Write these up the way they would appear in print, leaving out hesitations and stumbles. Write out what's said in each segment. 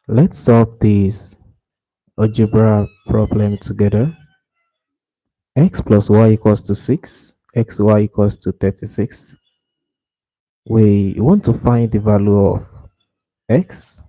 Let's solve this algebra problem together. X plus y equals to 6, xy equals to 36. We want to find the value of x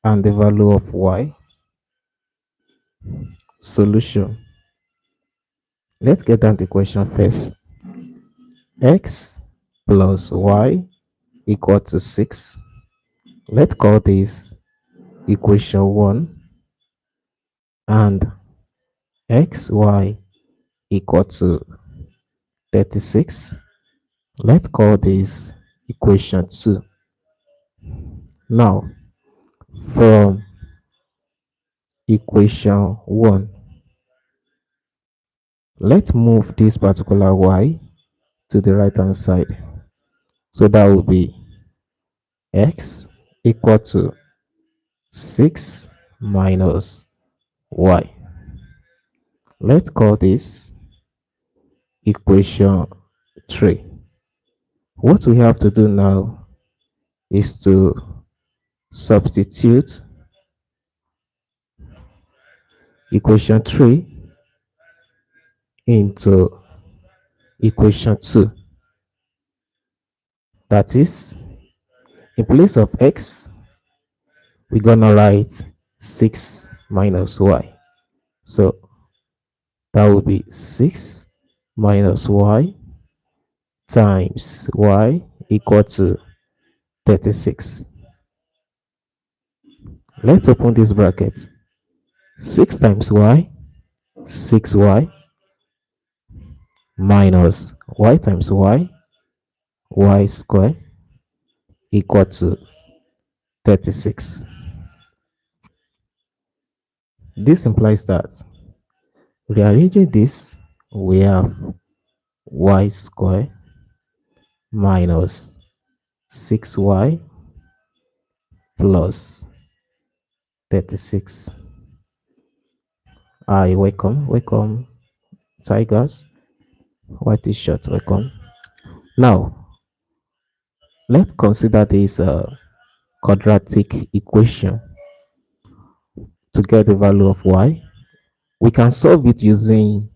and the value of y. Solution. Let's get down the equation first. X plus y equal to 6. Let's call this equation 1, and xy equal to 36. Let's call this equation 2. Now, from equation 1, let's move this particular y to the right hand side. So that will be x equal to 6 minus y. Let's call this equation 3. What we have to do now is to substitute equation 3 into equation 2. That is, in place of x, we're gonna write 6 minus y. So that will be 6 minus y times y equal to 36. Let's open this bracket. 6 times y, 6y, minus y times y square, equal to 36. This implies that rearranging this, we have y square minus 6y plus 36. Hi, welcome, tigers. White t-shirt, welcome. Now, let's consider this quadratic equation to get the value of y. We can solve it using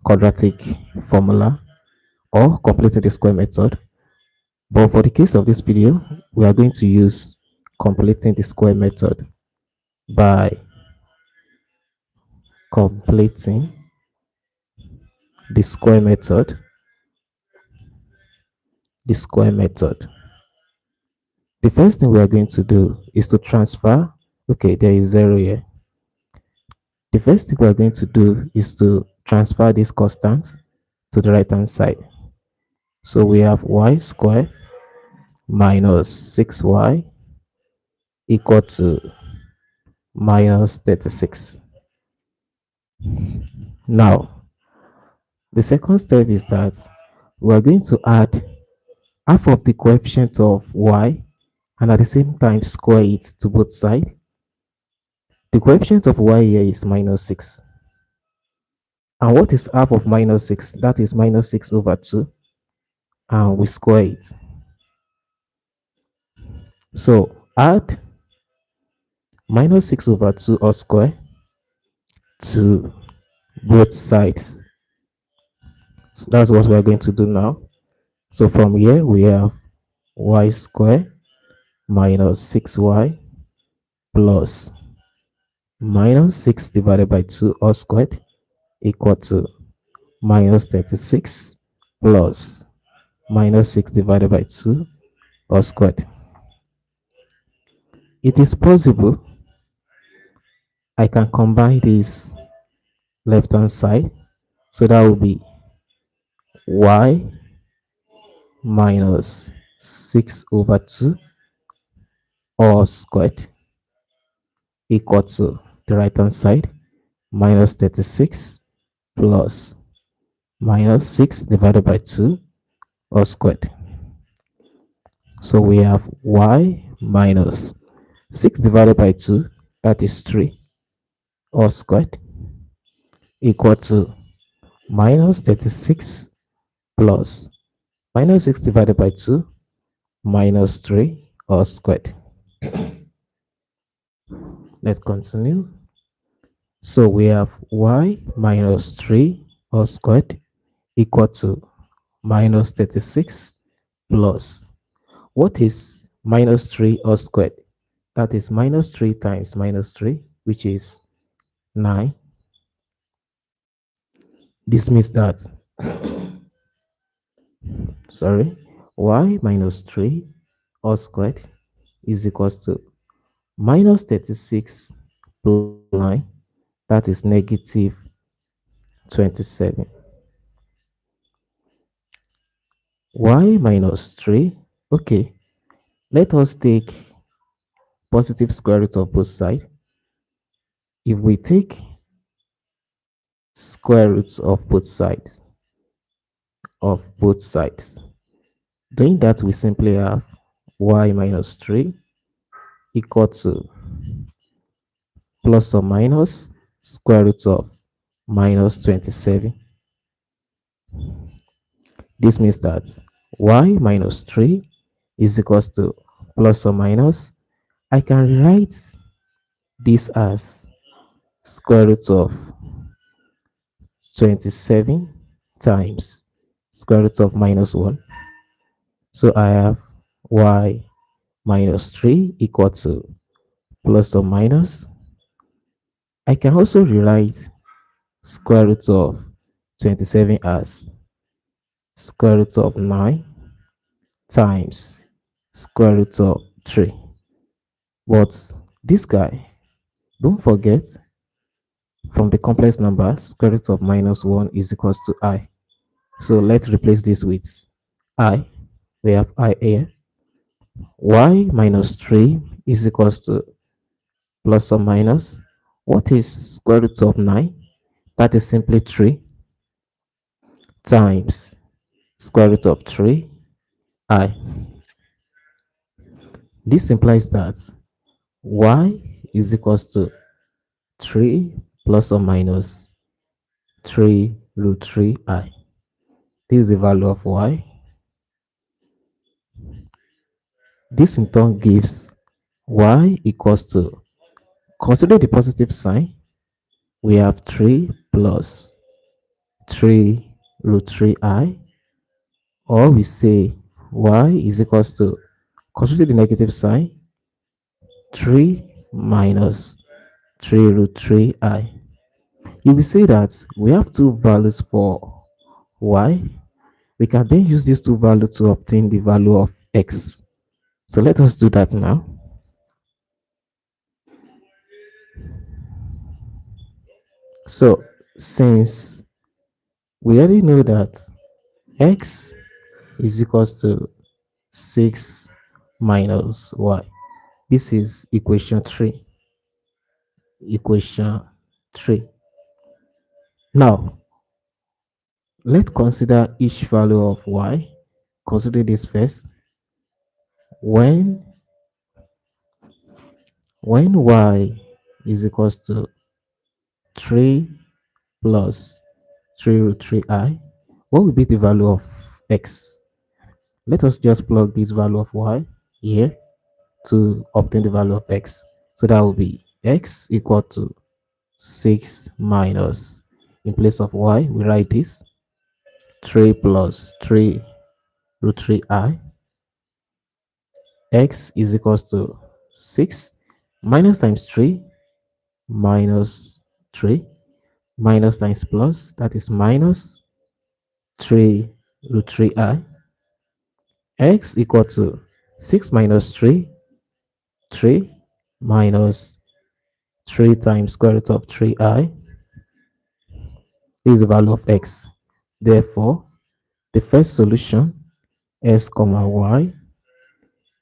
quadratic formula or completing the square method. But for the case of this video, we are going to use completing the square method by completing the square method. The first thing we are going to do is to transfer. Okay, there is 0 here. The first thing we are going to do is to transfer this constant to the right hand side. So we have y squared minus 6y equal to minus 36. Now, the second step is that we are going to add half of the coefficient of y and at the same time square it to both sides. The coefficient of y here is minus 6. And what is half of minus 6? That is minus 6 over 2. And we square it. So add minus 6 over 2 all square to both sides. So that's what we're going to do now. So from here we have y square minus 6y plus minus 6 divided by 2 all squared equal to minus 36 plus minus 6 divided by 2 all squared. It is possible I can combine this left hand side, so that will be y minus 6 over 2 all squared equal to the right hand side minus 36 plus minus 6 divided by 2 all squared. So we have y minus 6 divided by 2, that is 3 all squared, equal to minus 36 plus minus 6 divided by 2 minus 3 all squared. Let's continue. So we have y minus 3 all squared equal to minus 36 plus. What is minus 3 all squared? That is minus 3 times minus 3, which is 9. This means that, sorry, y minus 3 all squared is equals to minus 36 plus 9. That is negative 27. Y minus 3. Okay, let us take positive square root of both sides. If we take square roots of both sides, doing that, we simply have y minus 3 equal to plus or minus square root of minus 27. This means that y minus 3 is equals to plus or minus. I can write this as square root of 27 times square root of minus 1. So I have y minus 3 equal to plus or minus. I can also rewrite square root of 27 as square root of 9 times square root of 3. But this guy, don't forget, from the complex number, square root of minus 1 is equals to I. So let's replace this with I. We have I here. Y minus 3 is equals to plus or minus. What is square root of 9? That is simply 3 times square root of 3 I. This implies that y is equals to 3 plus or minus 3 root 3 I. This is the value of y. This in turn gives y equals to, consider the positive sign, we have 3 plus 3 root 3I, or we say y is equals to, consider the negative sign, 3 minus 3 root 3I. You will see that we have two values for y. We can then use these two values to obtain the value of x. So let us do that now. So since we already know that x is equals to 6 minus y, this is equation 3. Equation 3. Now, let's consider each value of y. Consider this first. When y is equals to 3 plus 3 root 3I, what will be the value of x? Let us just plug this value of y here to obtain the value of x. So that will be x equal to 6 minus, in place of y, we write this 3 plus 3 root 3I. X is equals to 6 minus times 3 minus 3 minus times plus, that is minus 3 root 3I. X equal to 6 minus 3, 3 minus 3 times square root of 3I is the value of x. Therefore, the first solution, s comma y,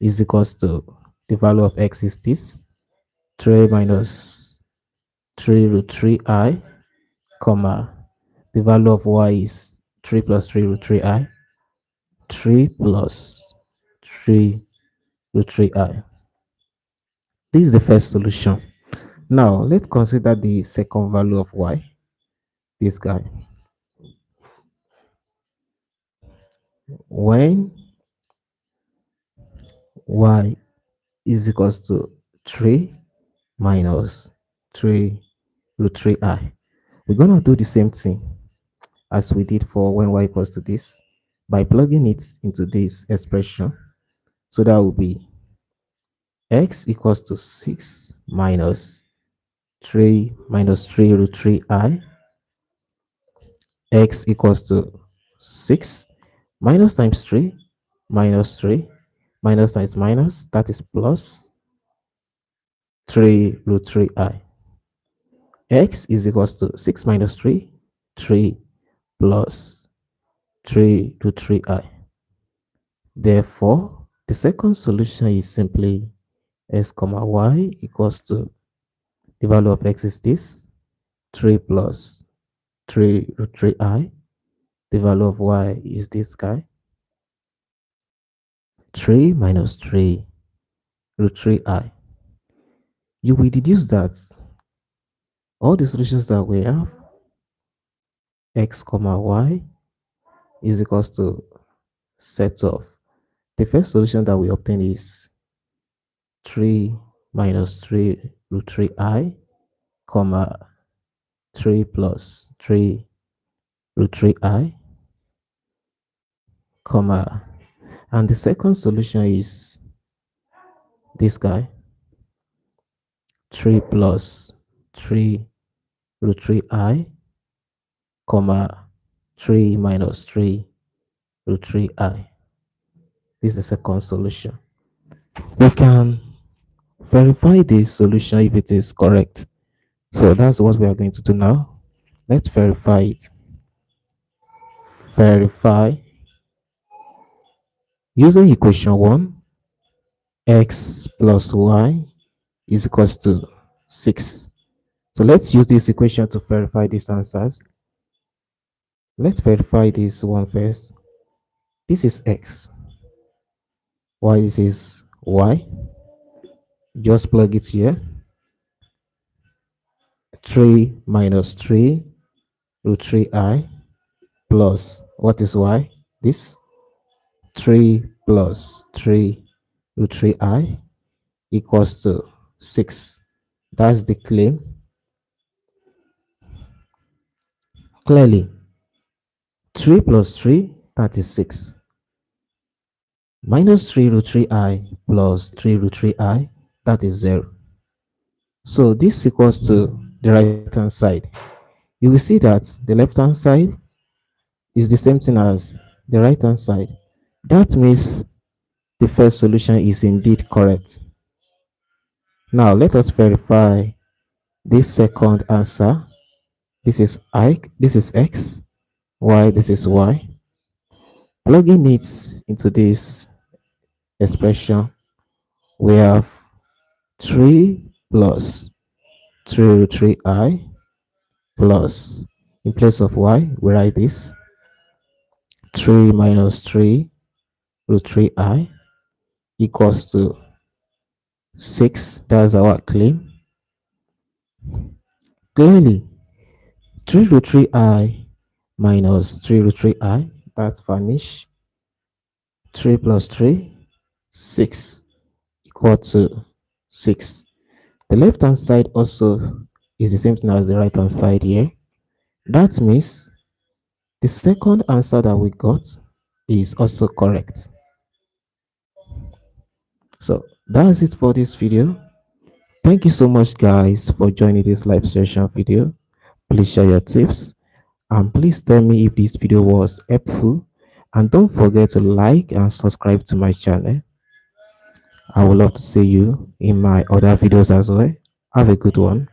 is equals to, the value of x is this, 3 minus 3 root 3I, comma, the value of y is 3 plus 3 root 3I, 3 plus 3 root 3I. This is the first solution. Now, let's consider the second value of y, this guy. When y is equals to 3 minus 3 root 3i. We're going to do the same thing as we did for when y equals to this by plugging it into this expression. So that will be x equals to 6 minus 3 minus 3 root 3i. X equals to 6 minus times 3 minus 3 minus times minus, that is plus 3 root 3i. X is equals to 6 minus 3, 3 plus 3 root 3i. Therefore, the second solution is simply x comma y equals to the value of x is this 3 plus 3 root 3i. The value of y is this guy 3 minus 3 root 3i. You will deduce that all the solutions that we have x comma y is equals to set of the first solution that we obtain is 3 minus 3 root 3i comma 3 plus 3 root 3i comma, and the second solution is this guy 3 plus 3 root 3i comma 3 minus 3 root 3i. This is the second solution. We can verify this solution if it is correct. So that's what we are going to do now. Let's verify it. Verify using equation 1, x plus y is equals to 6. So let's use this equation to verify these answers. Let's verify this one first. This is x. Y, this is y. Just plug it here. 3 minus 3 root 3i plus what is y? This 3 plus 3 root 3i equals to 6. That's the claim. Clearly, 3 plus 3, that is 6. Minus 3 root 3i plus 3 root 3i, that is 0. So this equals to the right hand side. You will see that the left hand side is the same thing as the right hand side. That means the first solution is indeed correct. Now let us verify this second answer. This is I, this is x, y, this is y. Plugging it into this expression, we have 3 plus 3 root 3i plus, in place of y, we write this 3 minus 3 root 3i equals to 6. That's our claim. Clearly, 3 root 3i minus 3 root 3i, that's vanish. 3 plus 3, 6, equal to 6. The left hand side also is the same thing as the right hand side here. That means the second answer that we got is also correct. So that's it for this video. Thank you so much guys for joining this live session video. Please share your tips and please tell me if this video was helpful, and don't forget to like and subscribe to my channel. I would love to see you in my other videos as well. Have a good one.